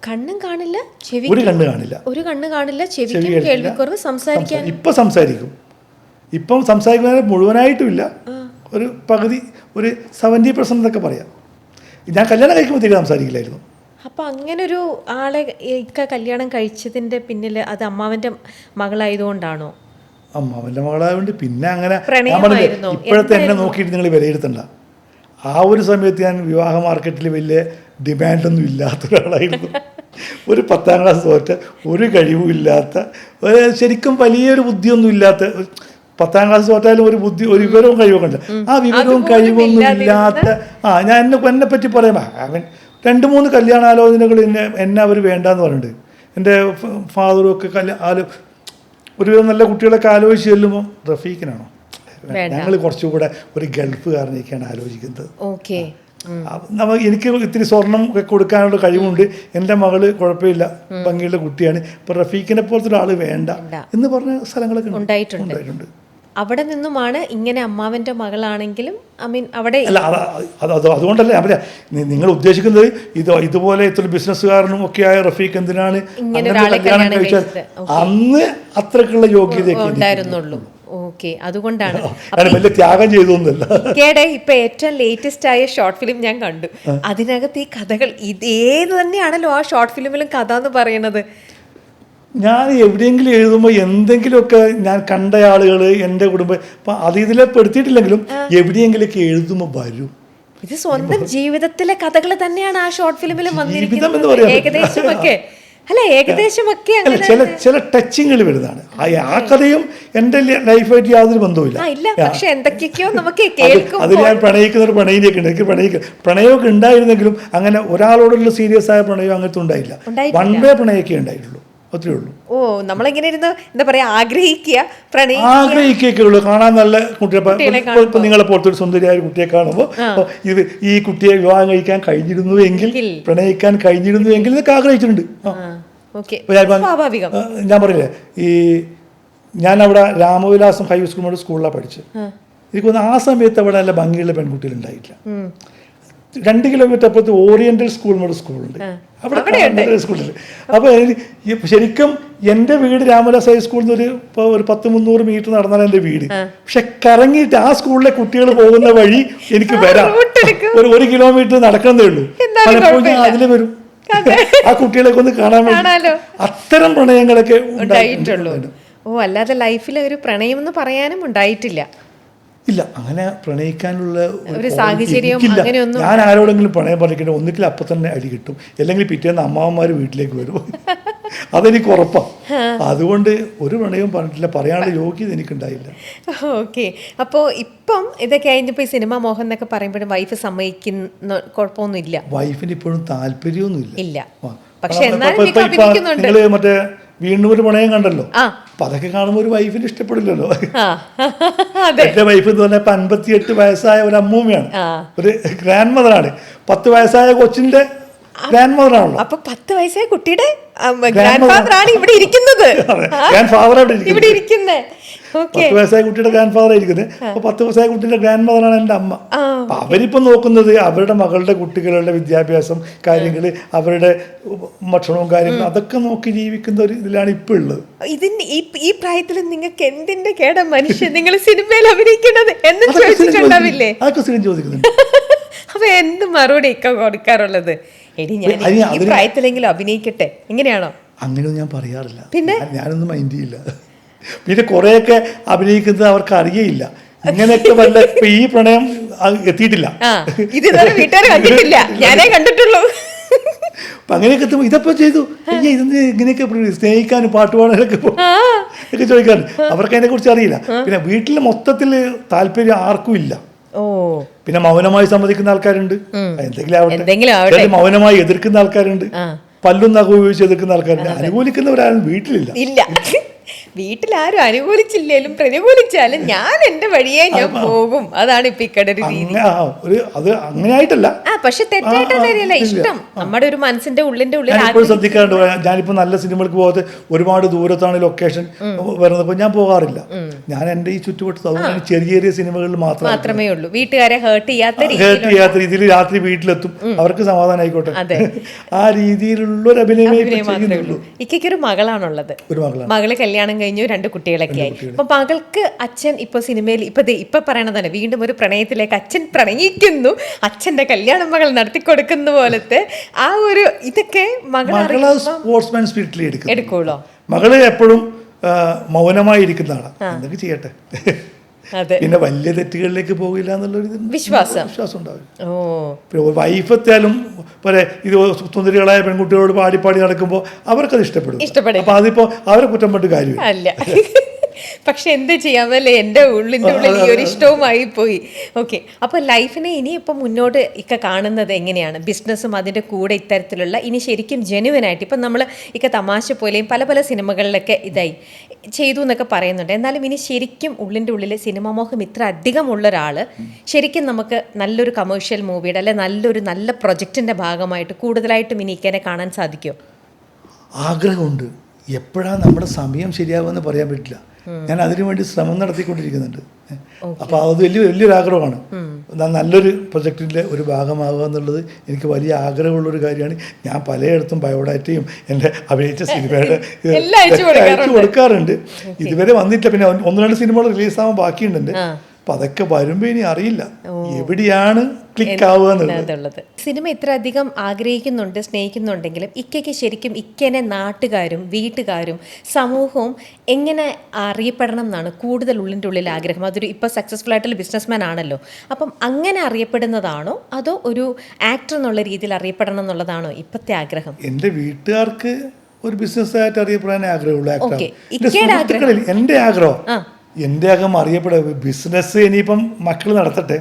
കണ്ണും കാണില്ല, ചെവി ഒരു കണ്ണ് കാണില്ല, ഒരു കണ്ണ് കാണില്ല, ചെവിക്കും കേൾവിക്കുറവ്, സംസാരിക്കാൻ ഇപ്പം സംസാരിക്കും. ഇപ്പം സംസാരിക്കുന്നത് മുഴുവനായിട്ടുമില്ല, ഒരു പകുതി, ഒരു 70% എന്നൊക്കെ പറയാം. ഞാൻ കല്യാണം കഴിക്കുമ്പോഴത്തേക്ക് സംസാരിക്കില്ലായിരുന്നു. അപ്പം അങ്ങനൊരു ആളെ കല്യാണം കഴിച്ചതിൻ്റെ പിന്നിൽ അത് അമ്മാവൻ്റെ മകളായതുകൊണ്ടാണോ? അമ്മാവൻ്റെ മകളായതുകൊണ്ട്. പിന്നെ അങ്ങനെ പ്രണയമായിരുന്നോ? ഇപ്പോഴത്തെ എന്നെ നോക്കിയിട്ട് നിങ്ങൾ വിലയിരുത്തണ്ട. ആ ഒരു സമയത്ത് ഞാൻ വിവാഹ മാർക്കറ്റിൽ വലിയ ഡിമാൻഡൊന്നും ഇല്ലാത്ത ഒരാളായിരുന്നു. ഒരു 10ാം ക്ലാസ് തോറ്റ, ഒരു കഴിവും ഇല്ലാത്ത, ശരിക്കും വലിയൊരു ബുദ്ധിയൊന്നും ഇല്ലാത്ത, 10ാം ക്ലാസ് തോറ്റാലും ഒരു ബുദ്ധി, ഒരു വിവരവും കഴിവൊക്കെ ഉണ്ട്. ആ വിവരവും കഴിവൊന്നും ഇല്ലാത്ത ഞാൻ എന്നെ പറ്റി പറയാം. അവൻ 2-3 കല്യാണാലോചനകൾ എന്നെ അവർ വേണ്ടാന്ന് പറഞ്ഞിട്ടുണ്ട്. എൻ്റെ ഫാദറും ഒക്കെ ഒരുവിധം നല്ല കുട്ടികളൊക്കെ ആലോചിച്ച് ചെല്ലുമ്പോൾ റഫീഖിനാണോ, ഞങ്ങൾ കുറച്ചുകൂടെ ഒരു ഗൾഫുകാരനൊക്കെയാണ് ആലോചിക്കുന്നത്. ഓക്കെ, എനിക്ക് ഇത്തിരി സ്വർണം കൊടുക്കാനുള്ള കഴിവുണ്ട്, എൻ്റെ മകള് കുഴപ്പമില്ല, ഭംഗിയുള്ള കുട്ടിയാണ്, ഇപ്പം റഫീഖിനെ പോലത്തെ ഒരാൾ വേണ്ട എന്ന് പറഞ്ഞ സ്ഥലങ്ങളൊക്കെ ഉണ്ടായിട്ടുണ്ട്. അവിടെ നിന്നുമാണ് ഇങ്ങനെ അമ്മാവൻ്റെ മകളാണെങ്കിലും അവിടെ അല്ല, അതുകൊണ്ടല്ലേ അവരെ നിങ്ങൾ ഉദ്ദേശിക്കുന്നത് ഇതുപോലെ ഇത്ര ബിസിനസ്സുകാരനും ഒക്കെയായ റഫീഖ് എന്തിനാണ് കല്യാണം കഴിച്ചാൽ? അന്ന് അത്രക്കുള്ള യോഗ്യതയൊക്കെ ഉണ്ടായിരുന്നുള്ളൂ. ഓക്കെ, അതുകൊണ്ടാണ് വലിയ ത്യാഗം ചെയ്തൊന്നുമല്ല. കേടെ ഇപ്പൊ ഏറ്റവും ലേറ്റസ്റ്റ് ആയ ഷോർട്ട് ഫിലിം ഞാൻ കണ്ടു. അതിനകത്ത് ഈ കഥകൾ ഇതേത് തന്നെയാണല്ലോ ആ ഷോർട്ട് ഫിലിമിലും കഥ എന്ന് പറയുന്നത്. ഞാൻ എവിടെയെങ്കിലും എഴുതുമ്പോൾ എന്തെങ്കിലുമൊക്കെ ഞാൻ കണ്ട ആളുകൾ, എൻ്റെ കുടുംബം, അപ്പം അത് ഇതിലെ പെടുത്തിയിട്ടില്ലെങ്കിലും എവിടെയെങ്കിലൊക്കെ എഴുതുമ്പോൾ വരും. ഇത് സ്വന്തം ജീവിതത്തിലെ കഥകൾ തന്നെയാണ് ആ ഷോർട്ട് ഫിലിമിലും വന്നിരിക്കുന്നത്. ഏകദേശമൊക്കെ അല്ല, ഏകദേശമൊക്കെ ചില ടച്ചിങ്ങൾ വരുന്നതാണ്. ആ കഥയും എൻ്റെ ലൈഫായിട്ട് യാതൊരു ബന്ധവുമില്ല. പക്ഷെ എന്തൊക്കെയോ നമുക്ക് കേൾക്കും. അത് ഞാൻ പ്രണയിക്കുന്ന ഒരു പ്രണയിലേക്ക് ഉണ്ട്. എനിക്ക് പ്രണയമൊക്കെ ഉണ്ടായിരുന്നെങ്കിലും അങ്ങനെ ഒരാളോടുള്ള സീരിയസ് ആയ പ്രണയം അങ്ങനത്തെ ഉണ്ടായില്ല. വൺ വേ പ്രണയമൊക്കെ ഉണ്ടായിട്ടുള്ളൂ, അത്രേ ഉള്ളൂ. ഓ, നമ്മളിങ്ങനെ ഇരുന്ന് എന്താ പറയാ, ആഗ്രഹിക്കുകയുള്ളൂ. കാണാൻ നല്ല കുട്ടിയെ, ഇപ്പൊ നിങ്ങളെ പോലത്തെ ഒരു സുന്ദരിയായ കുട്ടിയെ കാണുമ്പോൾ ഇത് ഈ കുട്ടിയെ വിവാഹം കഴിക്കാൻ കഴിഞ്ഞിരുന്നു എങ്കിൽ, പ്രണയിക്കാൻ കഴിഞ്ഞിരുന്നു എങ്കിൽ ഇതൊക്കെ ആഗ്രഹിച്ചിട്ടുണ്ട്. ഞാൻ പറയില്ലേ, ഞാൻ അവിടെ രാമവിലാസം ഹൈ സ്കൂളിലാണ് പഠിച്ചത്. എനിക്കൊന്ന് ആ സമയത്ത് അവിടെ നല്ല ഭംഗിയുള്ള പെൺകുട്ടികൾ ഉണ്ടായിട്ടില്ല. 2 കിലോമീറ്റർ അപ്പുറത്ത് ഓറിയന്റൽ സ്കൂളുണ്ട്, അവിടെ സ്കൂളിൽ. അപ്പോൾ ശരിക്കും എൻ്റെ വീട് രാമദാസ് ഹൈസ്കൂളിൽ നിന്ന് ഒരു 100-300 മീറ്റർ നടന്നാണ് എൻ്റെ വീട്. പക്ഷെ കറങ്ങിയിട്ട് ആ സ്കൂളിലെ കുട്ടികൾ പോകുന്ന വഴി എനിക്ക് വരാം. 1 കിലോമീറ്റർ നടക്കുന്നതേ ഉള്ളൂ. പലപ്പോഴും ഞാൻ അതിൽ വരും, ആ കുട്ടികളൊക്കെ ഒന്ന് കാണാൻ വേണ്ടി. അത്തരം പ്രണയങ്ങളൊക്കെ ഉണ്ടായിട്ടുള്ളൂ. ഓ, അല്ലാതെ ലൈഫിൽ ഒരു പ്രണയം എന്ന് പറയാനും ഉണ്ടായിട്ടില്ല. ഇല്ല, അങ്ങനെ പ്രണയിക്കാനുള്ള ഒരു സാഹചര്യം അങ്ങനെയൊന്നും. ഞാൻ ആരോടെങ്കിലും പ്രണയം പറഞ്ഞിട്ട് ഒന്നിക്കിൽ അപ്പം തന്നെ അടി കിട്ടും, അല്ലെങ്കിൽ പിറ്റേന്ന് അമ്മാവന്മാർ വീട്ടിലേക്ക് വരും. അതെനിക്ക് ഉറപ്പാണ്. അതുകൊണ്ട് ഒരു പ്രണയവും പറഞ്ഞിട്ടില്ല, പറയാനുള്ള യോഗ്യത എനിക്കുണ്ടായില്ല. ഓക്കെ, അപ്പോൾ ഇപ്പം ഇതൊക്കെ കഴിഞ്ഞപ്പോൾ ഈ സിനിമ മോഹൻ എന്നൊക്കെ പറയുമ്പോഴും വൈഫ് സമ്മതിക്കുന്ന കുഴപ്പമൊന്നുമില്ല? വൈഫിന് ഇപ്പോഴും താല്പര്യമൊന്നും ഇല്ല. പക്ഷെ നിങ്ങൾ മറ്റേ വീണ്ടും ഒരു പ്രണയം കണ്ടല്ലോ, അപ്പൊ അതൊക്കെ കാണുമ്പോൾ ഒരു വൈഫിന് ഇഷ്ടപ്പെടില്ലല്ലോ. എന്റെ വൈഫ് എന്ന് പറഞ്ഞാൽ 58 വയസ്സായ ഒരു അമ്മൂമ്മയാണ്, ഒരു ഗ്രാൻഡ് മദറാണ്. 10 വയസ്സായ കൊച്ചിന്റെ ഗ്രാൻഡ് മദറാണല്ലോ. അപ്പൊ 10 വയസ്സായ കുട്ടിയുടെ ഗ്രാൻഡ് ഫാദർ ആണ് ഇവിടെ ഇരിക്കുന്നത്. ഗ്രാൻഡ് ഫാദർ ഇവിടെ ഇരിക്കുന്നത് 10 വയസ്സായ കുട്ടിയുടെ ഗ്രാൻഡ് ഫാദർ ആയിരിക്കുന്നത്. അപ്പൊ 10 വയസ്സായ കുട്ടിയുടെ ഗ്രാൻഡ് മദറാണ് എൻ്റെ അമ്മ. അപ്പൊ അവരിപ്പോ നോക്കുന്നത് അവരുടെ മകളുടെ കുട്ടികളുടെ വിദ്യാഭ്യാസം കാര്യങ്ങള്, അവരുടെ ഭക്ഷണവും കാര്യങ്ങളും അതൊക്കെ നോക്കി ജീവിക്കുന്ന ഒരു ഇതിലാണ് ഇപ്പൊ ഉള്ളത്. ഈ പ്രായത്തിൽ നിങ്ങൾക്ക് എന്തിന്റെ കേട മനുഷ്യൻ, നിങ്ങൾ സിനിമയിൽ അഭിനയിക്കുന്നത് എന്ന് ചോദിച്ചിട്ടുണ്ടാവില്ലേ? അതൊക്കെ സ്ഥിരം ചോദിക്കുന്നുണ്ട്. അപ്പൊ എന്ത് മറുപടി ഒക്കെ കൊടുക്കാറുള്ളത്? എടി ഞാൻ ഈ പ്രായത്തിലെങ്കിലും അഭിനയിക്കട്ടെ, എങ്ങനെയാണോ? അങ്ങനെയൊന്നും ഞാൻ പറയാറില്ല. പിന്നെ ഞാനൊന്നും മൈൻഡ് ചെയ്യില്ല. പിന്നെ കുറെയൊക്കെ അഭിനയിക്കുന്നത് അവർക്ക് അറിയയില്ല. ഇങ്ങനെയൊക്കെ വല്ല ഇപ്പൊ ഈ പ്രണയം എത്തിയിട്ടില്ല, വീട്ടുകാർ കണ്ടിട്ടില്ല, ഞാനേ കണ്ടിട്ടുള്ളൂ. അപ്പൊ അങ്ങനെയൊക്കെ എത്തുമ്പോൾ ഇതപ്പോ ചെയ്തു ഇതെന്ത് ഇങ്ങനെയൊക്കെ സ്നേഹിക്കാനും പാട്ടുപാടാനൊക്കെ ഒക്കെ ചോദിക്കാറുണ്ട്. അവർക്ക് അതിനെ കുറിച്ച് അറിയില്ല. പിന്നെ വീട്ടിൽ മൊത്തത്തിൽ താല്പര്യം ആർക്കും ഇല്ല. പിന്നെ മൗനമായി സമ്മതിക്കുന്ന ആൾക്കാരുണ്ട്, എന്തെങ്കിലും മൗനമായി എതിർക്കുന്ന ആൾക്കാരുണ്ട്, പല്ലും നഖവും ഉപയോഗിച്ച് എതിർക്കുന്ന ആൾക്കാരുണ്ട്. അനുകൂലിക്കുന്നവരാരും വീട്ടിലില്ല. വീട്ടിലാരും അനുകൂലിച്ചില്ലേലും പ്രതികൂലിച്ചാലും ഞാൻ എന്റെ വഴിയെ ഞാൻ പോകും. അതാണ് ഇപ്പൊ ഇക്കടെ ഒരു രീതി. അത് അങ്ങനെയായിട്ടല്ല, പക്ഷെ തെറ്റായിട്ടൊന്നും അറിയില്ല. ഇഷ്ടം നമ്മുടെ ഒരു മനസ്സിന്റെ ഉള്ളിന്റെ ഉള്ളിൽ ഞാനിപ്പോഴും ശ്രദ്ധിക്കാറുണ്ട്. ഞാനിപ്പോൾ നല്ല സിനിമകൾക്ക് പോകാതെ ഒരുപാട് ദൂരത്താണ് ലൊക്കേഷൻ വരുന്നപ്പോൾ ഞാൻ പോകാറില്ല. ഞാൻ എൻ്റെ ഈ ചുറ്റുവട്ടത്ത് അതുകൊണ്ട് ചെറിയ ചെറിയ സിനിമകളിൽ മാത്രമേ ഉള്ളൂ. വീട്ടുകാരെ ഹേർട്ട് ചെയ്യാത്ത രീതിയിൽ രാത്രി വീട്ടിലെത്തും, അവർക്ക് സമാധാനം ആയിക്കോട്ടെ, ആ രീതിയിലുള്ള ഒരു അഭിനയമേ ചെയ്യുന്നുള്ളൂ. ഇക്കൊരു മകളാണുള്ളത്. മകള് കല്യാണം കഴിഞ്ഞു, 2 കുട്ടികളൊക്കെ ആയി. അപ്പൊ മകൾക്ക് അച്ഛൻ ഇപ്പൊ സിനിമയിൽ ഇപ്പൊ പറയണതാണ്, വീണ്ടും ഒരു പ്രണയത്തിലേക്ക് അച്ഛൻ പ്രണയിക്കുന്നു, അച്ഛന്റെ കല്യാണം മകൾ നടത്തിക്കൊടുക്കുന്ന പോലത്തെ ആ ഒരു ഇതൊക്കെ സ്പോർട്സ്മാൻ സ്പിരിറ്റിൽ എടുക്കുള്ളൂ. മകള് എപ്പോഴും മൗനമായി ഇരിക്കുന്നതാണ്, എന്തൊക്കെ ചെയ്യട്ടെ, പിന്നെ വലിയ തെറ്റുകളിലേക്ക് പോകില്ല എന്നുള്ളൊരു വിശ്വാസം ഉണ്ടാവും. വൈഫ് എത്തിയാലും പോലെ ഇത് സുന്ദരികളായ പെൺകുട്ടികളോട് പാടി നടക്കുമ്പോൾ അവർക്കത് ഇഷ്ടപ്പെടും. അപ്പൊ അതിപ്പോ അവരെ കുറ്റം പറ്റ് കാര്യമില്ല. പക്ഷെ എന്ത് ചെയ്യാമല്ലേ, എൻ്റെ ഉള്ളിൻ്റെ ഉള്ളിൽ ഈ ഒരു ഇഷ്ടവുമായി പോയി. ഓക്കെ, അപ്പോൾ ലൈഫിനെ ഇനി ഇപ്പം മുന്നോട്ട് ഇക്ക കാണുന്നത് എങ്ങനെയാണ്? ബിസിനസ്സും അതിൻ്റെ കൂടെ ഇത്തരത്തിലുള്ള ഇനി ശരിക്കും ജെനുവിനായിട്ട് ഇപ്പം നമ്മൾ ഇക്ക തമാശ പോലെയും പല പല സിനിമകളിലൊക്കെ ചെയ്തു എന്നൊക്കെ പറയുന്നുണ്ട്. എന്നാലും ഇനി ശരിക്കും ഉള്ളിൻ്റെ ഉള്ളിൽ സിനിമാ മോഹം ഇത്ര അധികമുള്ള ഒരാൾ ശരിക്കും നമുക്ക് നല്ലൊരു കമേഴ്ഷ്യൽ മൂവിയുടെ അല്ലെ നല്ല പ്രൊജക്റ്റിൻ്റെ ഭാഗമായിട്ട് കൂടുതലായിട്ടും ഇനി ഇക്കനെ കാണാൻ സാധിക്കുമോ? ആഗ്രഹമുണ്ട്. എപ്പോഴാണ് നമ്മുടെ സമയം ശരിയാവുമെന്ന് പറയാൻ പറ്റില്ല. ഞാൻ അതിനുവേണ്ടി ശ്രമം നടത്തിക്കൊണ്ടിരിക്കുന്നുണ്ട്. അപ്പോൾ അത് വലിയൊരു ആഗ്രഹമാണ്. നല്ലൊരു പ്രൊജക്റ്റിൻ്റെ ഒരു ഭാഗമാകുക എന്നുള്ളത് എനിക്ക് വലിയ ആഗ്രഹമുള്ളൊരു കാര്യമാണ്. ഞാൻ പലയിടത്തും ബയോഡാറ്റയും എൻ്റെ അഭിനയിച്ച സിനിമയുടെ അയച്ചു കൊടുക്കാറുണ്ട്. ഇതുവരെ വന്നിട്ടില്ല. പിന്നെ 1-2 സിനിമകൾ റിലീസാവാൻ ബാക്കിയുണ്ട്. അപ്പം അതൊക്കെ വരുമ്പോൾ ഇനി അറിയില്ല എവിടെയാണ് ക്ലിക്ക് ആവുക എന്നുള്ളത്. സിനിമ ഇത്ര അധികം ആഗ്രഹിക്കുന്നുണ്ട്, സ്നേഹിക്കുന്നുണ്ടെങ്കിലും ഇക്കയ്ക്ക് ശരിക്കും ഇക്കനെ നാട്ടുകാരും വീട്ടുകാരും സമൂഹവും എങ്ങനെ അറിയപ്പെടണം എന്നാണ് കൂടുതൽ ഉള്ളിൻ്റെ ഉള്ളിൽ ആഗ്രഹം? അതൊരു ഇപ്പോൾ സക്സസ്ഫുൾ ആയിട്ടുള്ള ബിസിനസ്മാൻ ആണല്ലോ. അപ്പം അങ്ങനെ അറിയപ്പെടുന്നതാണോ അതോ ഒരു ആക്ടർ എന്നുള്ള രീതിയിൽ അറിയപ്പെടണം എന്നുള്ളതാണോ ഇപ്പോഴത്തെ ആഗ്രഹം? എൻ്റെ വീട്ടുകാർക്ക് ഒരു ബിസിനസ്സായിട്ട് അറിയപ്പെടാനേ ആഗ്രഹമുള്ളൂ. എൻ്റെ ആഗ്രഹം എൻ്റെ ആഗ്രഹം അറിയപ്പെടുക ബിസിനസ് ഇനിയിപ്പം മക്കൾ നടത്തട്ടെ,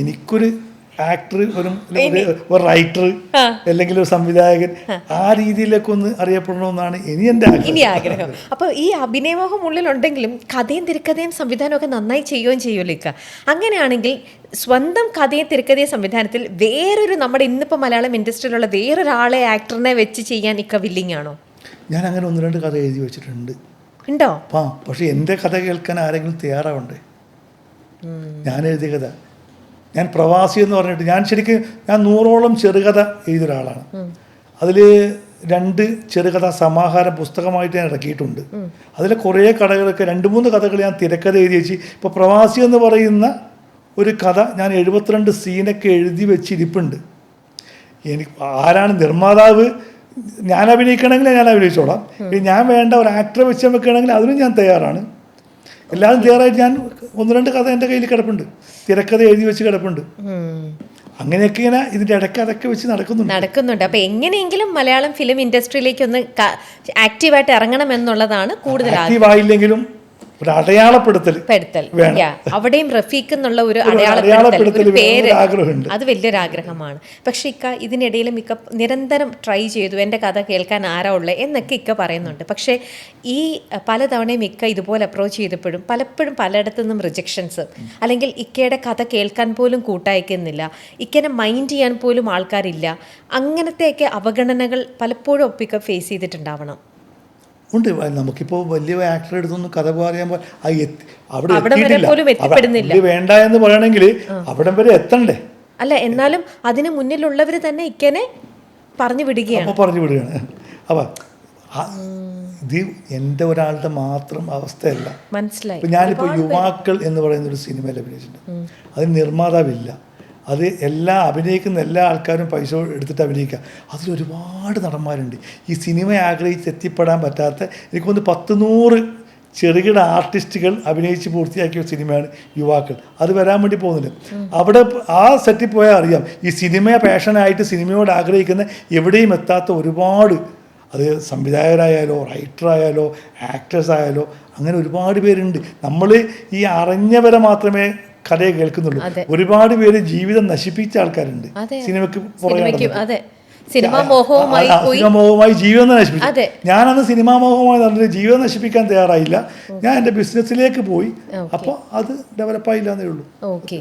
എനിക്കൊരു ആക്ടർ, ഒരു റൈറ്റർ അല്ലെങ്കിൽ ഒരു സംവിധായകൻ ആ രീതിയിലൊക്കെ ഒന്ന് അറിയപ്പെടണമെന്നാണ് ഇനി എൻ്റെ ആഗ്രഹം. അപ്പോൾ ഈ അഭിനയമോഹം ഉള്ളിലുണ്ടെങ്കിലും കഥയും തിരക്കഥയും സംവിധാനവും ഒക്കെ നന്നായി ചെയ്യുകയും ചെയ്യുമല്ലോ ഇക്ക. അങ്ങനെയാണെങ്കിൽ സ്വന്തം കഥയും തിരക്കഥയും സംവിധാനത്തിൽ വേറൊരു നമ്മുടെ ഇന്നിപ്പോൾ മലയാളം ഇൻഡസ്ട്രിയിലുള്ള വേറൊരാളെ ആക്ടറിനെ വെച്ച് ചെയ്യാൻ ഇക്ക വില്ലിങ് ആണോ? ഞാൻ അങ്ങനെ 1-2 കഥ എഴുതി വെച്ചിട്ടുണ്ട്. ഉണ്ടോ? പക്ഷെ എൻ്റെ കഥ കേൾക്കാൻ ആരെങ്കിലും തയ്യാറാവണ്ടേ? ഞാൻ എഴുതിയ കഥ, ഞാൻ പ്രവാസി എന്ന് പറഞ്ഞിട്ട് ഞാൻ 100ഓളം ചെറുകഥ എഴുതിയ ഒരാളാണ്. അതിൽ 2 ചെറുകഥ സമാഹാരം പുസ്തകമായിട്ട് ഞാൻ ഇറക്കിയിട്ടുണ്ട്. അതിൽ കുറേ കഥകളൊക്കെ 2-3 കഥകൾ ഞാൻ തിരക്കഥ എഴുതി വെച്ച്. ഇപ്പോൾ പ്രവാസി എന്ന് പറയുന്ന ഒരു കഥ ഞാൻ 72 സീനൊക്കെ എഴുതി വെച്ചിരിപ്പുണ്ട്. എനിക്ക് ആരാണ് നിർമ്മാതാവ്, ഞാൻ അഭിനയിക്കണമെങ്കിൽ ഞാൻ അഭിനയിച്ചോളാം. ഞാൻ വേണ്ട ഒരു ആക്ടറെ വെച്ച് വെക്കുകയാണെങ്കിൽ അതിനും ഞാൻ തയ്യാറാണ്. എല്ലാവരും തയ്യാറായിട്ട് ഞാൻ 1-2 കഥ എൻ്റെ കയ്യിൽ കിടപ്പുണ്ട്, തിരക്കഥ എഴുതി വെച്ച് കിടപ്പുണ്ട്. അങ്ങനെയൊക്കെ ഇങ്ങനെ ഇതിൻ്റെ ഇടയ്ക്ക് അതൊക്കെ വെച്ച് നടക്കുന്നുണ്ട്. അപ്പോൾ എങ്ങനെയെങ്കിലും മലയാളം ഫിലിം ഇൻഡസ്ട്രിയിലേക്ക് ഒന്ന് ആക്റ്റീവായിട്ട് ഇറങ്ങണം എന്നുള്ളതാണ് കൂടുതൽ. ആക്റ്റീവായില്ലെങ്കിലും ഒരു അടയാളപ്പെടുത്തൽ അവിടെയും റഫീഖ് എന്നുള്ള ഒരു അടയാളപ്പെടുത്തൽ പേര്, അത് വലിയൊരു ആഗ്രഹമാണ്. പക്ഷെ ഇക്ക ഇതിനിടയിലും ഇക്ക നിരന്തരം ട്രൈ ചെയ്തു എൻ്റെ കഥ കേൾക്കാൻ ആരാ ഉള്ളത് എന്നൊക്കെ ഇക്ക പറയുന്നുണ്ട്. പക്ഷേ ഈ പലതവണയും ഇക്ക ഇതുപോലെ അപ്രോച്ച് ചെയ്തപ്പോഴും പലപ്പോഴും പലയിടത്തു നിന്നും റിജക്ഷൻസ്, അല്ലെങ്കിൽ ഇക്കയുടെ കഥ കേൾക്കാൻ പോലും കൂട്ടയക്കുന്നില്ല, ഇക്കനെ മൈൻഡ് ചെയ്യാൻ പോലും ആൾക്കാരില്ല, അങ്ങനത്തെയൊക്കെ അവഗണനകൾ പലപ്പോഴും ഒപ്പിക്ക ഫേസ് ചെയ്തിട്ടുണ്ടാവണം. ഉണ്ട്. നമുക്കിപ്പോൾ വലിയ ആക്ടറെ അടുത്തൊന്നും കഥ പറയുമ്പോൾ അവിടെ വേണ്ട എന്ന് പറയണമെങ്കിൽ അവിടം വരെ എത്തണ്ടേ? അല്ല, എന്നാലും അതിന് മുന്നിലുള്ളവർ തന്നെ ഇക്കനെ പറഞ്ഞു വിടുകയാണ്. അപ്പം ഇത് എൻ്റെ ഒരാളുടെ മാത്രം അവസ്ഥയല്ല, മനസ്സിലായി. ഇപ്പം ഞാനിപ്പോൾ യുവാക്കൾ എന്ന് പറയുന്നൊരു സിനിമയിൽ അഭിനയിച്ചിട്ടുണ്ട്. അതിന് നിർമ്മാതാവില്ല, അത് അഭിനയിക്കുന്ന എല്ലാ ആൾക്കാരും പൈസ എടുത്തിട്ട് അഭിനയിക്കുക. അതിലൊരുപാട് നടന്മാരുണ്ട്. ഈ സിനിമ ആഗ്രഹിച്ച് എത്തിപ്പെടാൻ പറ്റാത്ത എനിക്കൊന്ന് 100 ചെറുകിട ആർട്ടിസ്റ്റുകൾ അഭിനയിച്ച് പൂർത്തിയാക്കിയ സിനിമയാണ് യുവാക്കൾ. അത് വരാൻ വേണ്ടി പോകുന്നില്ല. അവിടെ ആ സെറ്റിൽ പോയാൽ അറിയാം, ഈ സിനിമയെ പാഷനായിട്ട് സിനിമയോട് ആഗ്രഹിക്കുന്ന എവിടെയും എത്താത്ത ഒരുപാട്, അത് സംവിധായകരായാലോ റൈറ്ററായാലോ ആക്ടേഴ്സായാലോ അങ്ങനെ ഒരുപാട് പേരുണ്ട്. നമ്മൾ ഈ അറിഞ്ഞവരെ മാത്രമേ കഥയെ കേൾക്കുന്നുള്ളൂ. ഒരുപാട് പേര് ജീവിതം നശിപ്പിച്ച ആൾക്കാരുണ്ട് സിനിമയ്ക്ക് പുറകെ. സിനിമാ മോഹവുമായി പോയി. സിനിമാ മോഹവുമായി ജീവിതം നശിപ്പിച്ചു. അതെ. ഞാനന്ന് സിനിമാ മോഹമായി നടന്നിട്ട് ജീവിതം നശിപ്പിക്കാൻ തയ്യാറായില്ല. ഞാൻ എൻ്റെ ബിസിനസ്സിലേക്ക് പോയി. അപ്പോൾ അത് ഡെവലപ്പായില്ല എന്നേ ഉള്ളൂ. ഓക്കെ.